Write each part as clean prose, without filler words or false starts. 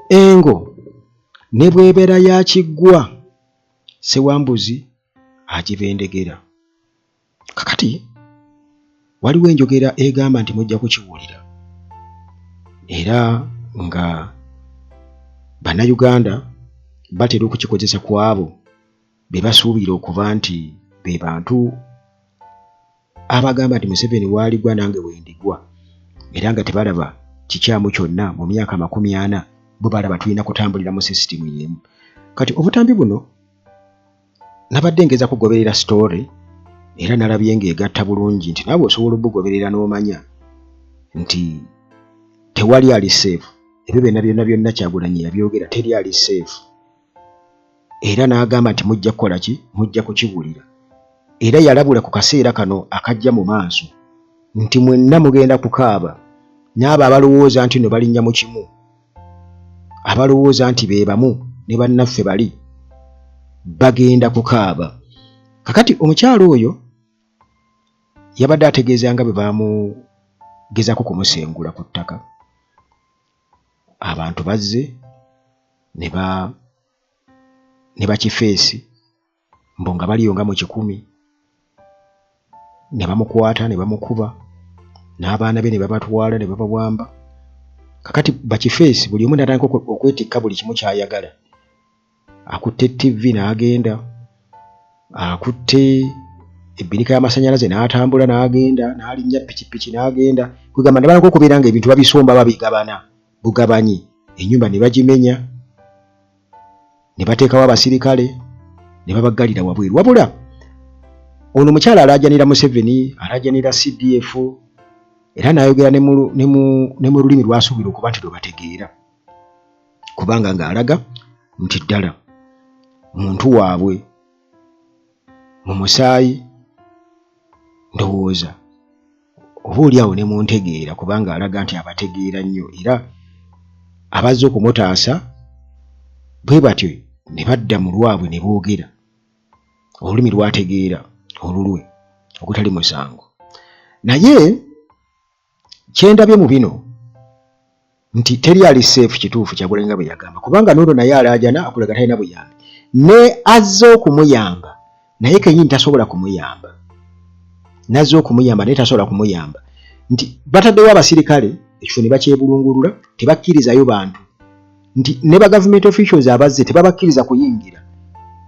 engo ne bw'ebeera yakiggwa Ssewambuzi agibendegera. Kakati waliwo enjogera egamba nti mujja kukiwulira era nga Bannayuganda batera okukikozesa ku abo be basuubira okuba nti be bantu abagamba nti Museveni waaligwa nange wendigwa era nga tebalaba kikyamu kyonna mu myaka 40 bo balaba tulina kutambulira mu sisitimu y'emu. Kati obutambi buno nabadde ngeza kugoberera story era nalabye ng'egatta bulungi nti naawe osobola obugoberera n'omanya nti tewali ali safe. Ebyo byonna Kyagulanyi yabyogera, teri ali safe. Era n'agamba nti mujja kukola ki? Mujja kukiwulira. Era yalabula ku kaseera kano akajja mu maaso nti mwenna mugenda kukaaba n'abo abalowooza nti no balinnya mu kimu, abalowooza nti be bamu ne bannaffe bali bagenda kukaaba. Kakati omukyalo oyo yabadde ategeeza nga bwe baamugezako kumusengula ku ttaka. Abantu bazze ne bakifeesi mbo nga baliyo nga mu 100 ne bamukwata ne bamukuba n'abaana be ne babatwala ne babawamba. Kakati bakifeesi buli omu n'atandika okwetikka buli kimu ky'ayagala. Akutte TV n'agenda, akutte ebbinika y'amasannyalaze n'atambula n'agenda, n'alinnya pikipiki n'agenda. Kugamba ndabalako okubeera nga ebintu babisomba babigabana bugabanyi. Ennyumba ne bagimenya ne bateekawo abasirikale ne babaggalira wabweru. Wabula ono omukyala alaajanira Museveni, alaajanira CDF era n'ayogera ne mu lulimi lwasuubira okuba nti lwebategeera, kubanga ng'alaga nti ddala muntu waabwe mu musaayi ndowooza oba oliawo ne muntegeera, kubanga alaga nti abategeera nnyo era abazze okumutaasa bwe batyo ne badda mu lwabwe ne boogera olulimi lwategeera olulwe ogutali musango. Naye kyendabye mu bino nti teri ali safe kituufu Kyagulanyi nga bwe yagamba, kubanga n'olwo naye alaajana akulaga talina buyambi ne azze okumuyamba naye kennyini tasobola kumuyamba, nazze okumuyamba naye tasobola kumuyamba nti bataddewo abasirikale ekifo ne bakyebulungulula, tebakkirizayo bantu nti ne ba government officials abazze tebabakkiriza kuyingira.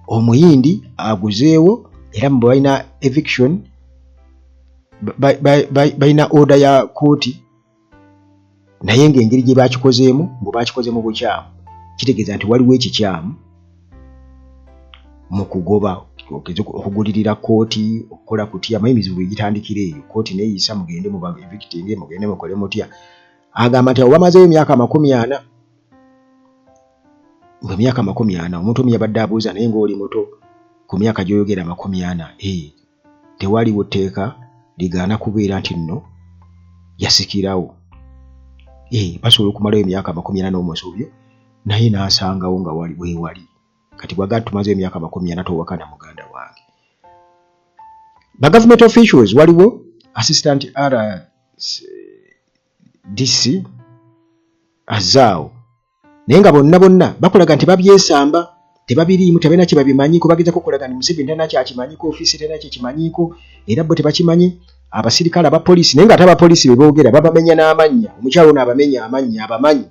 Omuyindi aguzeewo era mbu balina eviction, balina order ya kooti, naye ng'engeri gye bakikozeemu mbu bakikozeemu bukyamu, kitegeeza nti waliwo ekikyamu mu kugoba okugulirira kooti okukola kutya. Amanyi emizibu egitandikira eyo, kooti neeyisa mugende mu evicting mugende mukole mutya. Agamba nti awo bamazeeyo emyaka 40, mu myaka 40 omuntu omu yabadde abuuza naye ng'oli muto ku myaka gy'oyogera 40, tewaliwo tteeka ligaana kubeera nti nno yasikirawo. Basobola okumalayo emyaka 40 n'omusobyo naye n'asangawo nga weewali. Kati bwagaa tumazeeyo emyaka 40 towakana muganda wange. Ba government officials waliwo assistant RDC azaawo naye nga bonna bakulaga nti babyesamba, tebabiriimu, tebalina kye babimanyiko. Bagezako okulaga nti Museveni talina kyakimanyiko, ofiisi talina kyekimanyiko era bo tebakimanyi. Abasirikale abapoliisi, naye nga ate abapoliisi be boogera babamenya n'amannya. Omukyalo ono abamenya amannya, abamanyi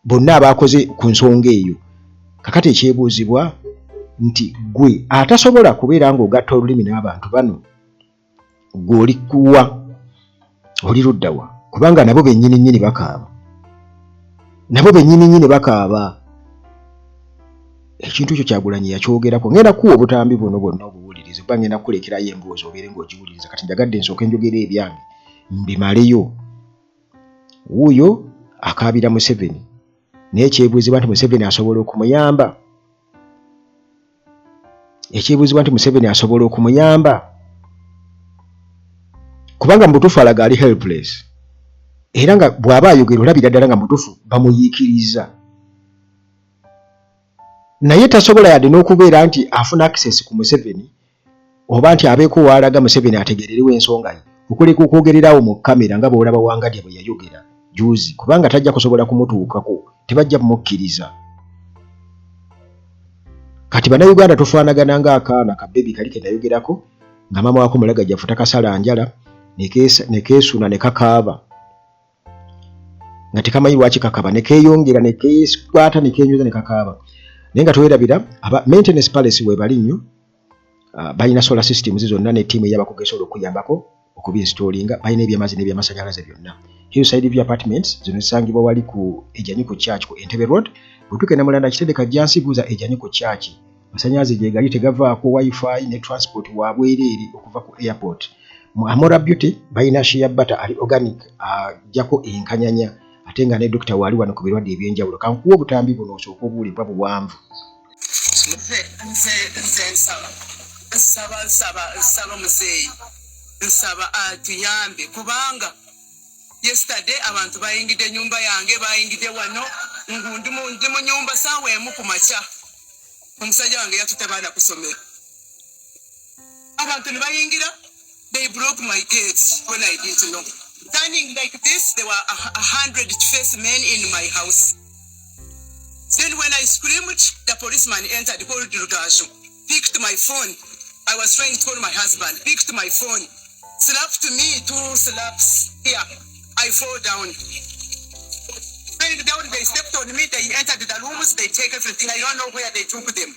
bonna abakoze ku nsonga eyo. Kakati ekyebuuzibwa nti gwe atasobola kubeera ng'ogatta olulimi n'abantu bano, gwe oli kuwa, oli luddawa? Kubanga nabo bennyini bakaaba. Ekintu ekyo Kyagulanyi yakyogerako. Ngenda kuwa obutambi buno bwonna obuwulirize kuba ngenda kukulekerayo emboozi obeere ng'ogiwuliriza. Kati njagadde nsooke njogera ebyange mbimaleyo. Wuuyo akaabira Museveni naye ekyebuuzibwa nti Museveni asobola okumuyamba. Kubanga mutuufu alaga ali helpless era nga bw'aba ayogera olabira ddala nga mutuufu bamuyiikiriza. Naye tasobola yadde n'okubeera nti afuna access ku Museveni oba nti abeeko w'alaga Museveni ategeererewo ensonga ye, okuleka okwogererawo mu kamera nga bw'olaba Wangadya bwe yayogera juzi kubanga tajja kusobola kumutuukako tebajja kumukkiriza. Kati bannayuganda tufaanagana ng'akaana ka bebi kali kenayogerako nga maama wako mulagajjafu takasala njala ne keesuna ne kakaaba nga tekamanyi lwaki kakaba ne keeyongera ne keekwata ne keenyuza ne kakaaba. Naye nga twerabira aba maintenance palace we bali nnyo balina solar systems zonna ne ttiimu ey'abakugesobola okuyambako okubinstallinga, balina ebyamazzi n'ebyamasanyalaze byonna. Hillside View Apartments zino zisangibwa wali ku Ejjaniko Church ku Entebbe Road. Bw'otuuka Namulanda Kitendeka Jansi buuza Ejjaniko Church. Masanyalaze gye gali tegavaako wifi ne transport wa bwereere okuva ku airport. Mu Amora Beauty balina shea butter ali organic ajjako enkanyanya ate nga ne Dr. wali wano ku birwadde ebyenjawulo. Kankuwa obutambi buno osooka obuwulibwa buwanvu. Nsaba muzeeyi nsaba atuyambe kubanga yesterday abantu bayingidde nyumba yange bayingidde wano ndi mu nyumba saawa emu ku makya omusajja wange yatutte baana kusomera abantu ne bayingira they broke my gate when I didn't know. Standing like this there were 100 face men in my house. Then when I screamed the policeman entered called Rugashu, picked my phone. I was trying to call my husband, picked my phone, slapped me 2 slaps here. I fall down. They stepped on me, they entered the rooms, they take everything. I don't know where they took them.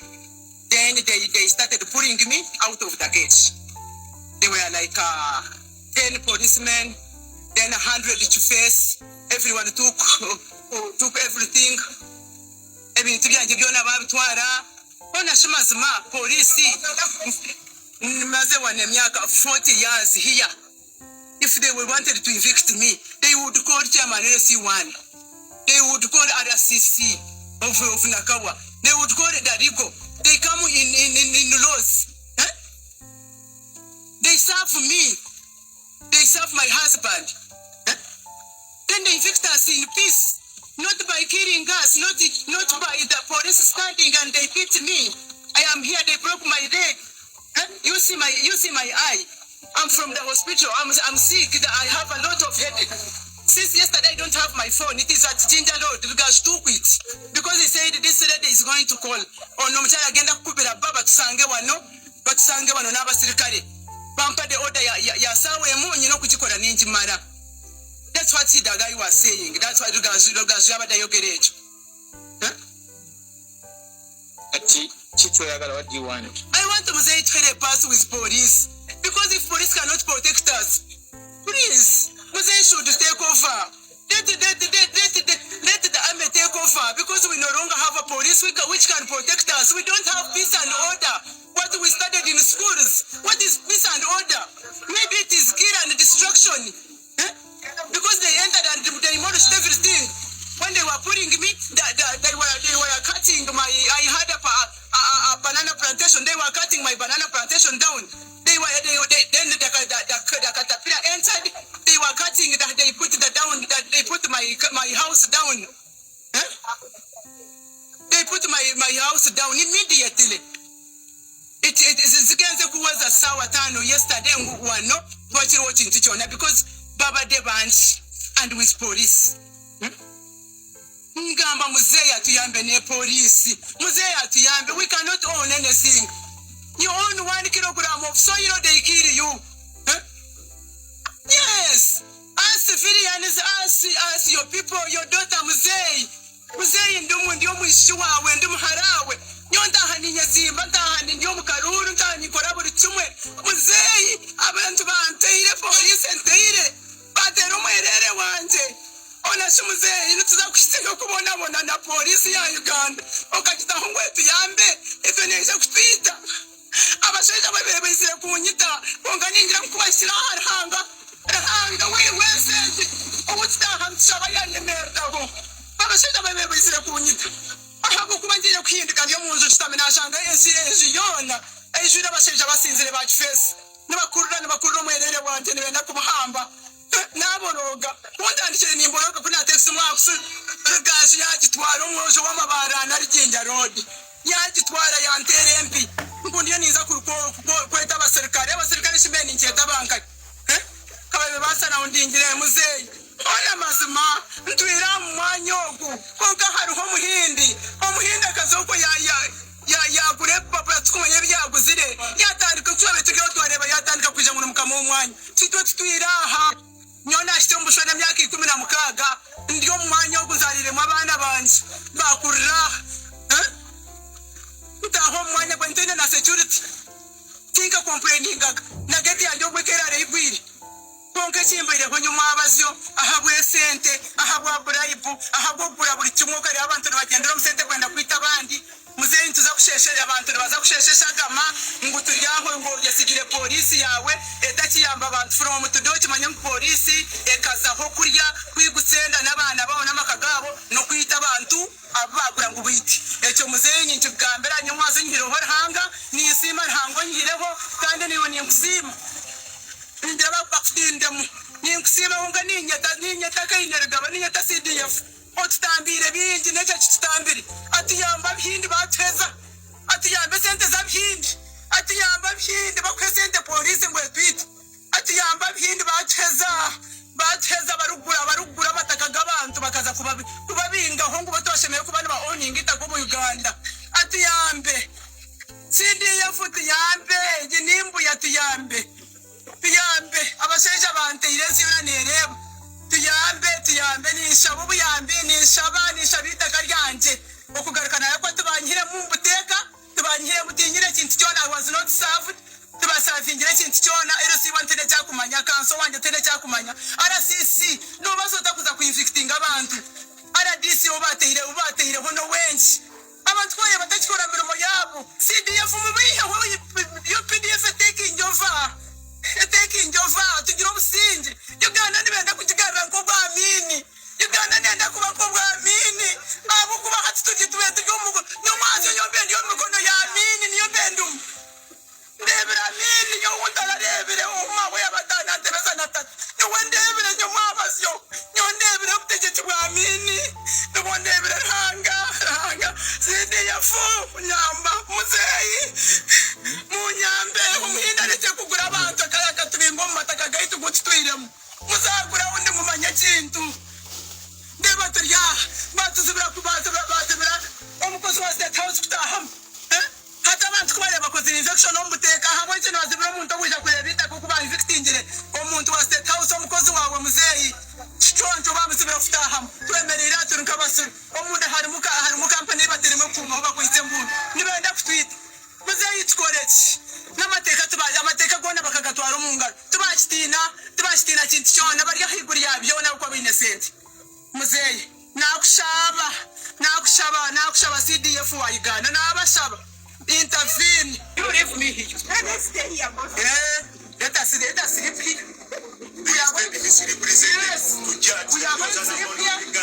Then they started pulling me out of the gate. They were like 10 policemen, then 100 to face. Everyone took everything. Ebintu byanje byona babitwara. Ona shumazima polisi maze wana myaka 40 years here. If they wanted to evict me, they would call Chairman LC1. They would call RCC of Nakawa. They would call Darigo. They come in laws. Huh? They serve me. They serve my husband. Huh? Then they evict us in peace. Not by killing us, not by the police standing and they beat me. I am here, they broke my leg. Huh? You see my eye. I'm from the hospital. I'm sick. I have a lot of headache. Since yesterday I don't have my phone. It is at Ginger Road. The guys took it. Because they said this lady is going to call. Oh no, mchana agenda kukubira baba tusange wano n'abasirikale. Bampa the order ya sawe munyi no kukikola ninjimara. That's what the guy was saying. That's why Rugashu Yabadayogerejo. What do you want? I want to say to pass with police. Because if police cannot protect us, please, Muzei should take over. Let the army take over. Because we no longer have a police which can protect us. We don't have peace and order. What we studied in schools. What is peace and order? Maybe it is kill and destruction. Because they entered and they demolished everything. When they were putting me, they were cutting my. I had a banana plantation. They were cutting my banana plantation down. Then the caterpillar entered. They were cutting. They put They put my house down. Huh? They put my house down immediately. It is against the kuwaza sawa tano yesterday wano watching tichona because Baba Devanch and with police. Ngamba muzeya tuyambe ne police. Muzeya tuyambe. We cannot own anything. You own 1 kilogram of soil, they kill you. Huh? Yes. As civilians, as your people, your daughter Muzei. Muzei ndumu ndio mwishi wawe, ndumu harawe. Nyonta hani nyazimba, nta hani ndio mkaruru, nta hani koraburi chumwe. Muzei, abantu banteire, police enteire. Batero mwerere wanje. Ona shumuzei, nutuza kushiteka kubona na polisi ya Uganda. Okachita hongwe tuyambe, ife nesha kutwita. Abashaija babesire kunyita, bonganingira kubashira harhanga. Rahanga wese, obutaha mshaba yanyemerdaho. Abashaija babesire kunyita. Ahabo kubangira kwindika byo munzu kitamena ashanga ensi yona. Ejura abashaija basinzire bakifese. Nabakurura mwerere wanje nibenda kumuhamba. Naboroga wandandikire nimboroga kuna taxi mwakusu gashi yagitwara umwojo w'amabara na Ginja Road yagitwara yantere MP ngundi niza kweta abasirikare shimeni nketa banka kababe basana undingire muzeyi ona mazima ntwira mwanya ogu konka hariho omuhindi akazoko yagure papa yatukumanya byaguzire yatandika kuba tugiye twareba yatandika kuja mu mukamo w'umwanya kitwe tutwira aha nyona ashite umushona myaka 16 ndiyo mwanya oguzaliremo abana banje bakurira utaho mwanya kwa internet na security tinga complaining na geti yanjye gwekera reigwiri konke chimbere ko nyuma abazyo ahabwe sente ahabwa bribe ahabwa buri kimwe kari abantu bagendera mu sente kwenda kwita abandi muzeyi tuza kusheshera abantu baza kusheshesha gama ngo turyaho ngo yasigire polisi yawe etakiyamba abantu from mutudoki manya polisi ekazaho kurya kwigutsenda n'abana bawo n'amakagabo no kwita abantu abagura ngo biti echo muzeyi nyinshi bwambera nyumwazo ngireho hanga ni isima ntango ngireho kandi niwe ni kusima ndaba bakutindemu ni kusima unga ninyeta kainergaba ninyeta CDF otutambire bingi necho kitambire atiyamba bihindi bateza atiyamba sente za bihindi atiyamba bihindi bakwesente polisi ngo twite atiyamba bihindi bateza barugura batakaga abantu bakaza kubabinga ho ngo batoshemeye kubana ba owning itago mu Uganda atiyambe CDF tiyambe ginimbu yatiyambe abasheje abante irezi uranereba tuyambe nishaba ubuyambe nishabita karyanje okugarukana yako tubanyire mu buteka tubanyire mutinyire kintu cyona was not served tubasavingire kintu cyona RC wantene cyakumanya kanso wanje tene cyakumanya RCC no bazota kuza kuinfecting abantu RDC ubateire hono wenshi abantu twaye batakikora mirimo yabo CDF mubihe yo PDF taking over tugira obusinge Uganda nibenda kukigarra nko bwamini Uganda nenda kuba ko bwamini abo kuba hati tugitwe tugomugo nyomazo yombe ndiyo mikono ya amini niyo bendum ndebera amini yo wondala rebere umabo yabatana tereza natatu yo wendebere nyomabasyo nyondebere kutegetse bwamini ndebere hanga zide yafu nyamba muzeyi munyambe umuhinda nete kugura abantu akayaka tubimbo mataka gaitu gutwiremo muzagura undi mumanya kintu ndeba turya batuzibira kubatubira umukozi wa State House kutaham hata abantu kubale bakoze infection omuteka habo ikintu bazibira umuntu okuja kurebita kukuba infectingire omuntu wa State House umukozi wawe muzeyi choncho bamuzibira kutaham twemerera turunka basuri omuntu hari mu company bateremo kuma bakwite mbuntu nibenda kutwita muzeyi tkoreki n'amateka tubaje amateka gona bakagatwara umungano tubashitina kintu cyona bari higuri yabyo na uko binesente muzeyi nakushaba CDF wa Uganda nabashaba intervene you leave me here let us stay here let us sleep here we are going to sleep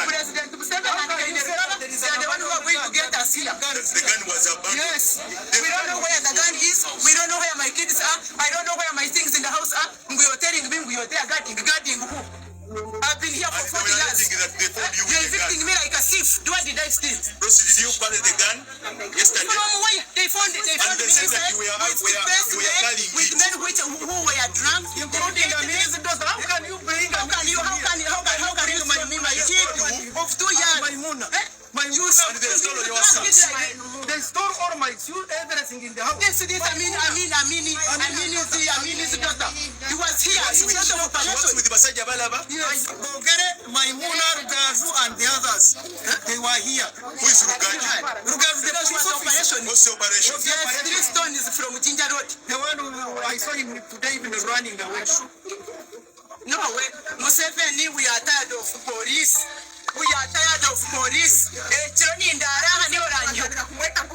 President Museveni and the one who are going to get us here. The gun was abandoned. Yes. We don't know where the gun is. We don't know where my kids are. I don't know where my things in the house are. We are telling me we are there guarding who? I've been here for 40 years. They're evicting me like a thief. What did I steal? Rossi, did you buy the gun yesterday? From where? They found it. They found it inside with men who were drunk, including the minister. How can you bring how can you my kid of 2 years? My youth, they stole your sons. They stole all my youth, everything in the house. Yes, it is. Amini's daughter. He was here. He was not operation. With Basaja Balaba? Yes. Bogere, Maimuna, Rugazu, and the others. They were here. Who is Rugazu? Rugazu, the chief of operation. What's the operation? Yes, 3 Stone is from Jinja Road. The one who I saw him today even running away. No way. Museveni, we are tired of police. We are tired of police.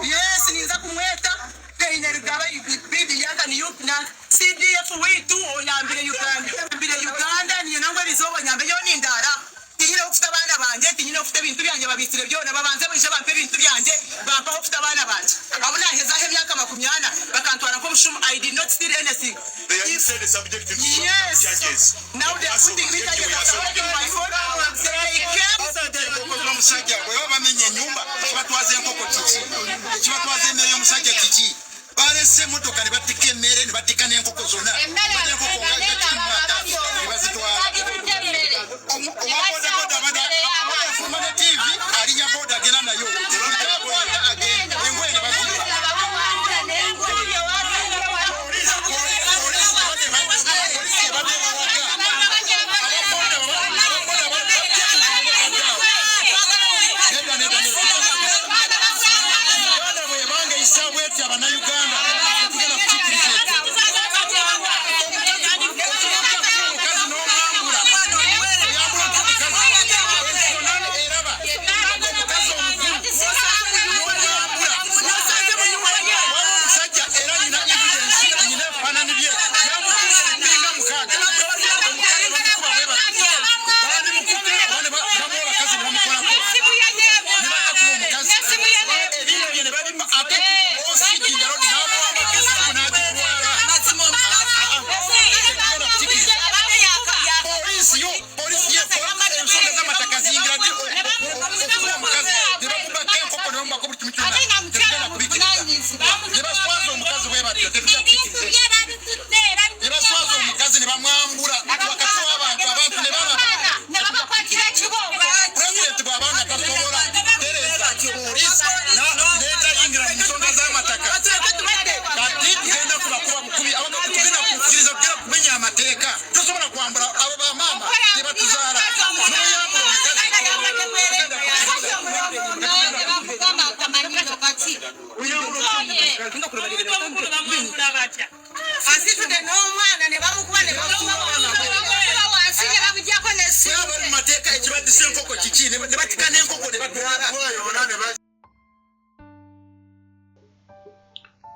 Yes, ninza kumweta. Kainergaba bibi yaka ni yukna. CDF wetu onyambire Uganda ni nangwa bizoba nyambe yo nindara. Tihira ufite abana banje, tihira ufite bintu byanje babisire byona babanze bishe bampe bintu byanje, bampa ufite abana banje. Abona heza he myaka 80 bakantwara ko bushum I did not steal anything. They are said the subject to charges. Now they are putting me in my phone. Musajja bwe bamenye nyumba kibatwaze enkoko kiki kibatwaze emmere y'omusajja kiki balese motoka ne batika emmere ne batika n'enkoko zonna enkoko nga bazitwala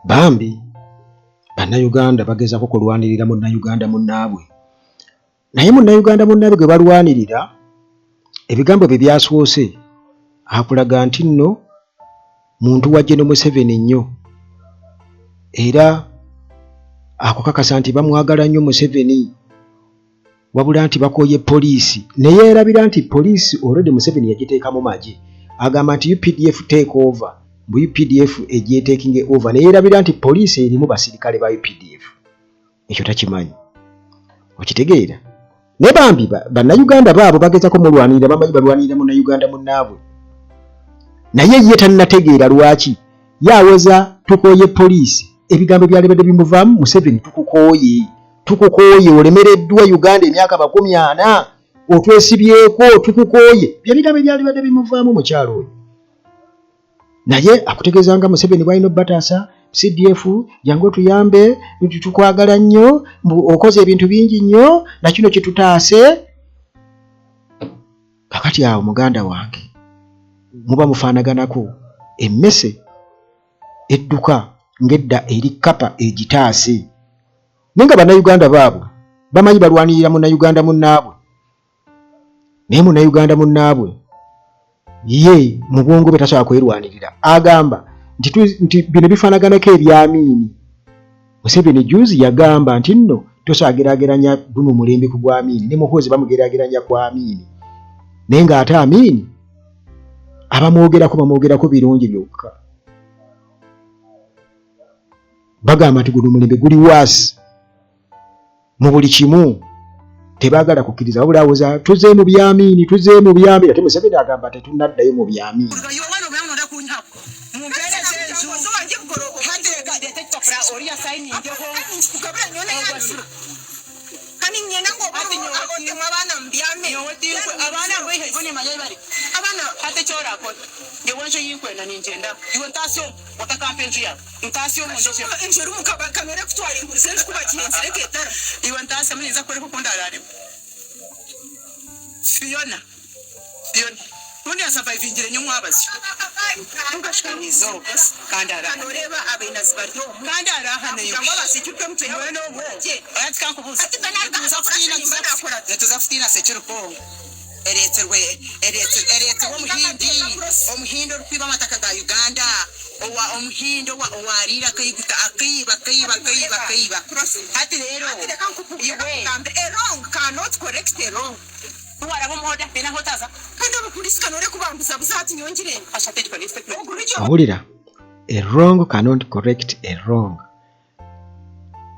Bambi bannayuganda bagezaako kulwanirira munnayuganda munnaabwe, naye munnayuganda munnaabwe gwe balwanirira ebigambo bye byasoose akulaga nti nno muntu wa General Museveni nnyo, era akukakasa nti bamwagala nnyo Museveni, wabula nti bakooye poliisi, naye erabira nti poliisi already Museveni yagiteeka mu magye, agamba nti UPDF take over, mbu UPDF ejye taking over, naye erabira nti poliisi erimu basirikale ba UPDF. Ekyo takimanyi, okitegeera? Ne Bambi bannayuganda baabo bagezako mulwanirira, bamanyi balwanirira munnayuganda munnaabwe, naye ye tannategeera lwaki yaweza tukooye poliisi, ebigambo byalibadde bimuvaamu, Museveni tukukooye olemereddwa Uganda emyaka 40 otwesibyeko, tukukooye, byebigambo byalibadde bimuvaamu mukyalo oyo. Naye akutegeeza nga Museveni bwalina bataasa CDF jangu tuyambe, tukwagala nnyo, okoze ebintu bingi nnyo, na kino kitutaase. Kakati awo muganda wange muba mufaanaganako emmese edduka ngedda eri kapa egitaase, nenga bannayuganda baabwe bamanyi balwanirira munnayuganda munnaabwe, naye munnayuganda munnaabwe ye mu bwongo bwe tasobola kwerwanirira, agamba nti bino bifaanaganako ebyamiini. Museveni juzi yagamba nti nno tosageraageranya guno mulembe ku gwamiini, ne Muhoozi bamugeraageranya ku Amiini, naye ng'ate Amiini bamwogerako birungi byokka. Bagamba nti guno mulembe guli waasi mu buli kimu, tebaagala kukkiriza, wabula awooza tuzze mu byamiini, ate Museveni agamba tetunnaddayo mu byamiini. Fiona. When you survive in the new Mabas, Kandara, Awulira, a wrong cannot correct a wrong.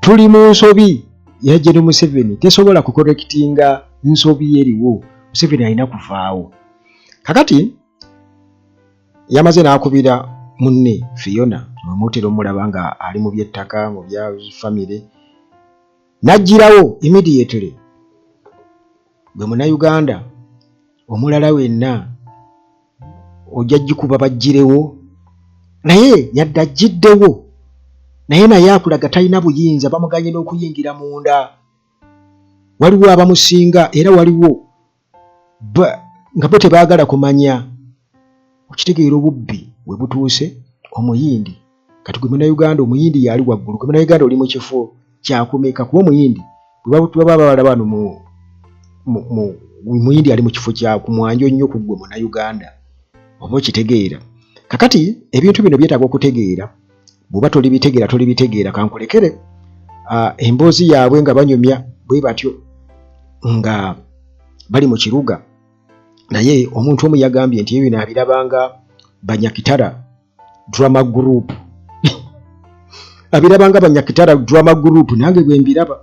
Tuli mu nsobi ya General Museveni tesobola kucorrectinga nsobi eriwo Museveni alina kuvaawo. Kakati yamaze n'akubira munne Fiona omutero mulaba nga ali mu byettaka mu bya family n'ajjirawo immediately bwe Munnayuganda omulala wenna ojja gikuba bajjirewo naye yadde ajjiddewo naye akulaga talina buyinza bamuganye n'okuyingira munda waliwo abamusinga era waliwo nga bo tebaagala kumanya okitegeera obubbi we butuuse omuyindi kati gwe Munnayuganda omuyindi yali waggulu gwe Munnayuganda oli mu kifo kyakumeka kuba omuyindi bwe baba balaba wano muyindi ali mu kifo kya kumwanjo nnyo ku gwe Munnayuganda oba okitegeera. Kakati ebintu bino byetaaga okutegeera bw'oba tolibitegeera kankulekere emboozi yaabwe nga banyumya bwe batyo nga bali mu kiruga naye omuntu omu yagambye nti ebyo abirabanga Banyakitara drama group abirabanga Banyakitara drama group nange bwe mbiraba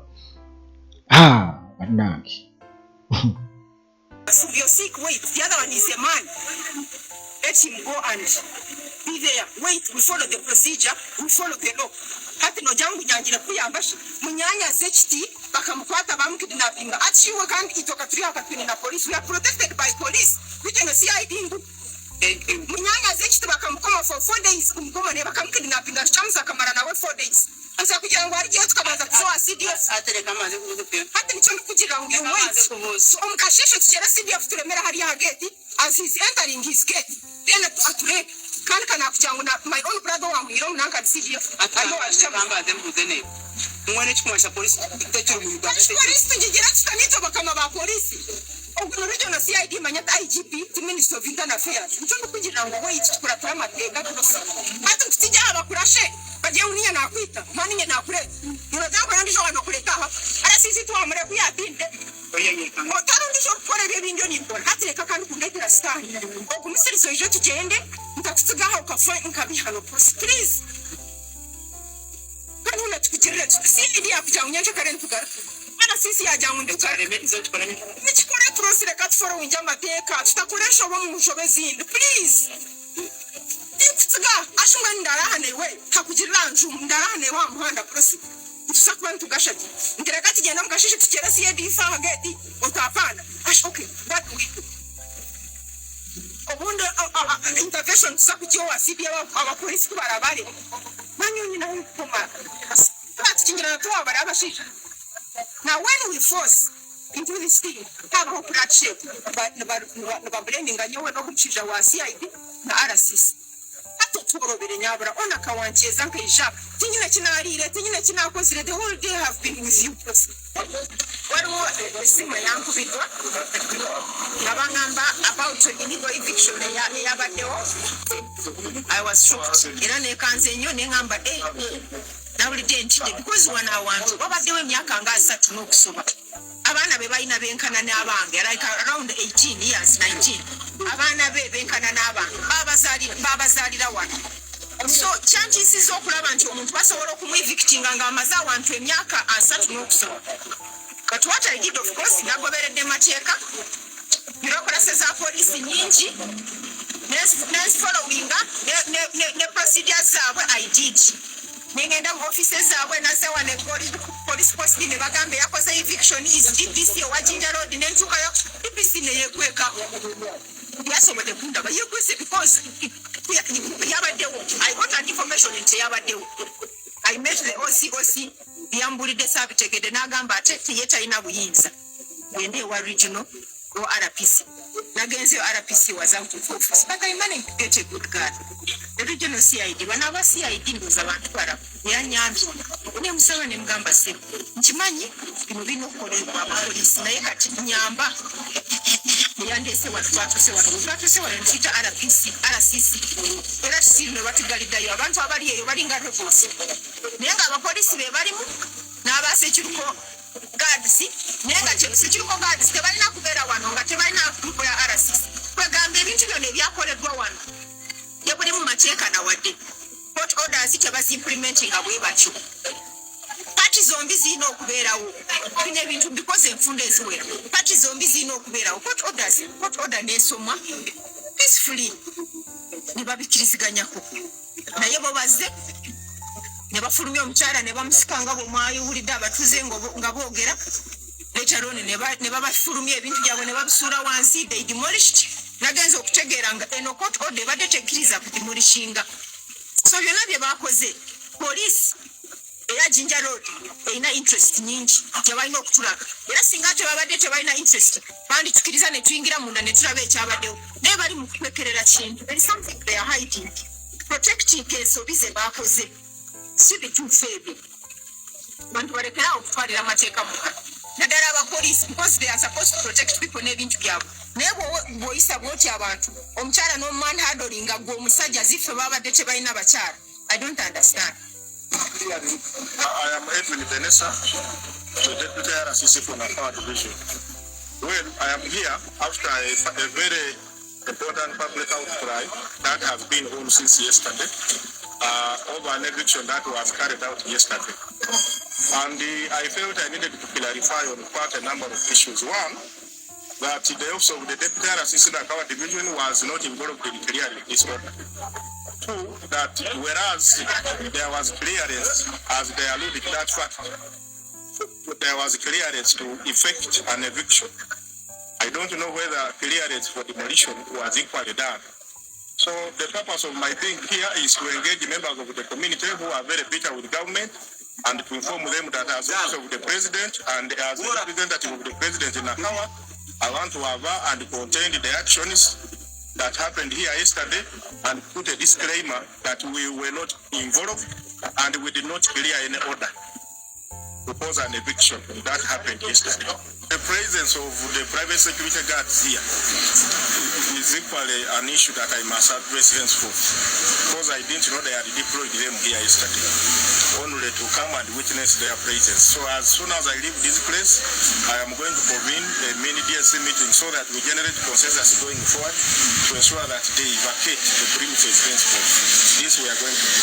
bannange. You're sick, wait. The other one is a man. Let him go and be there. Wait, we follow the procedure, we follow the law. Hati no jangu nyanjira kuyambasha munyanya sechiti bakamukwata bamukidnappinga achiwe kandi itoka turi akatwini na police. We are protected by police. We can see ID munyanya sechiti bakamukoma for 4 days kumukoma ne bakamukidnappinga chamza kamara nawe 4 days. Anza kugira ngo ari gihe tukabanza kusoa CDF atere kamaze kugupe hati nicho kugira ngo wait so omukasheshe tukera CDF turemera hari hageti as is entering his gate then ature kandi kana kucyangu na my own brother wa mwiro nanka CDF atano achamba them muzene mwana chimwasha police tetero mu Uganda police tugigira tutanito bakama ba police ogno regional CID manyata IGP to Minister of Internal Affairs nicho kugira ngo wait tukura turamateka tunosa hati tutijya abakurashe baje uniya nakwita mani nye nakure unataka ndisho wanakuleta hapa ara sisi tu amre kuyatinde otaro ndisho kore bye bindio ni bora hati reka kandi kundekera stand okumusirizo ejo tugende mutatugaho kafa nkabihano please kandi unatukirira CID yakuja unyanje karen tukara ara sisi yajangu ndukare mezo tukora nikikore turosire katforo winjama teka tutakoresha bo mu mushobezinde please Tsuga ashunga ndarahane we takugirira nju ndarahane wa muhanda prosi tusakuba ntugashaki ndireka tugenda mukashishe tukera CID fa geti otapana ashoke that we obundo intervention tusakukiwa CPA wa police kubarabare manyoni na nkoma tukingira tuwa barabashisha. Now when we force into this thing have hope that shape but blending anyowe no kuchija wa CID na RCC tukorobere nyabura ona kawancheza nkaisha tinyine kinarire tinyine kinakozire the whole day have been with you wari sima yangu bidwa nabangamba about illegal eviction ya badeo I was shocked era ne kanze nyo ne ngamba na buli day ntide because wana abantu babadewe emyaka nga 3 n'okusoba abana be balina benkana n'abange like around 18 years 19 abana be benkana n'abange babazalira wano so chances z'okulaba nti omuntu basobola okumwevictinga nga amaze abantu emyaka 3 n'okusoba but what I did of course nagoberedde mateeka bureaucracy za police nyingi next following ne procedures zaabwe I did nengenda mu offices zaabwe nasewa ne police post ne bagambe yakoze eviction is DPC wa Jinja Road n'entuka yo DPC ne yekweka yasobode kundaba yekwese because yabadewo I got an information into yabadewo I met the OC yambulide sabitegede nagamba ate yetalina buyinza wende wa regional or RPC nagenze RPC was out of office but I managed to get a good guard. The regional CID wanaba CID ndoza abantu bara yanyambi ne musaba ne mugamba se nkimanyi bino kolebwa police naye kati nyamba yandese watuse wano nchita RCC era sino batigaliddayo abantu abali eyo balinga rebels naye nga abapolisi be balimu n'abase kiruko guards nenga kiruko guards tebalina kubeera wano nga tebalina kukola RCC kwegamba ebintu byonna ebyakoleddwa wano yabuli mu mateeka na wadde court orders tebasi implementing abwe batyo Party zombi zino okubeerawo. Bino ebintu because enfunda eziwera. Party zombi zino okubeerawo. Court order n'esomwa peacefully. Ne babikiriziganyako. Naye bo bazze ne bafulumya omukyala ne bamusikanga bw'omwayuwulidde abatuuze nga boogera. Later on ne babafulumya ebintu byabwe ne babisuula wansi. They demolished. Nagenza okutegeera nga eno court order ebadde tekkiriza kudemolishinga. So byonna bye baakoze police era Jinja Road erina interest nyingi gyebalina okutulaga. Era singa ate babadde tebalina interest banditukiriza ne tuyingira munda ne tulaba ekyabaddewo. Naye bali mu kukwekerera kintu. There is something they are hiding. Protecting ensobi ze baakoze si bituufu ebyo. Bantu balekera okutwalira amateeka muka. Naddala abapoliisi because they are supposed to protect people n'ebintu byabwe. Naye bw'oyisa bw'oti abantu omukyala n'omanhandling nga gwe omusajja ziffe babadde tebalina bakyala. I don't understand. I am Edwin Vanessa, the Deputy RCC for Nakawa Division. Well, I am here after a very important public outcry that has been on since yesterday over an eviction that was carried out yesterday. And I felt I needed to clarify on quite a number of issues. One, that the office of the Deputy RCC Nakawa Division was not involved in clearing this order. Two, that whereas there was clearance, as they alluded to that fact, there was clearance to effect an eviction. I don't know whether clearance for demolition was equally done. So the purpose of my thing here is to engage members of the community who are very bitter with government and to inform them that as office of the president and as a representative of the president in Nakawa, I want to aver and contend the actions that happened here yesterday and put a disclaimer that we were not involved and we did not clear any order to cause an eviction that happened yesterday. The presence of the private security guards here is equally an issue that I must address henceforth because I didn't know they had deployed them here yesterday, only to come and witness their presence. So as soon as I leave this place, I am going to convene a mini DSC meeting so that we generate consensus going forward to ensure that they vacate the premises henceforth. This we are going to do.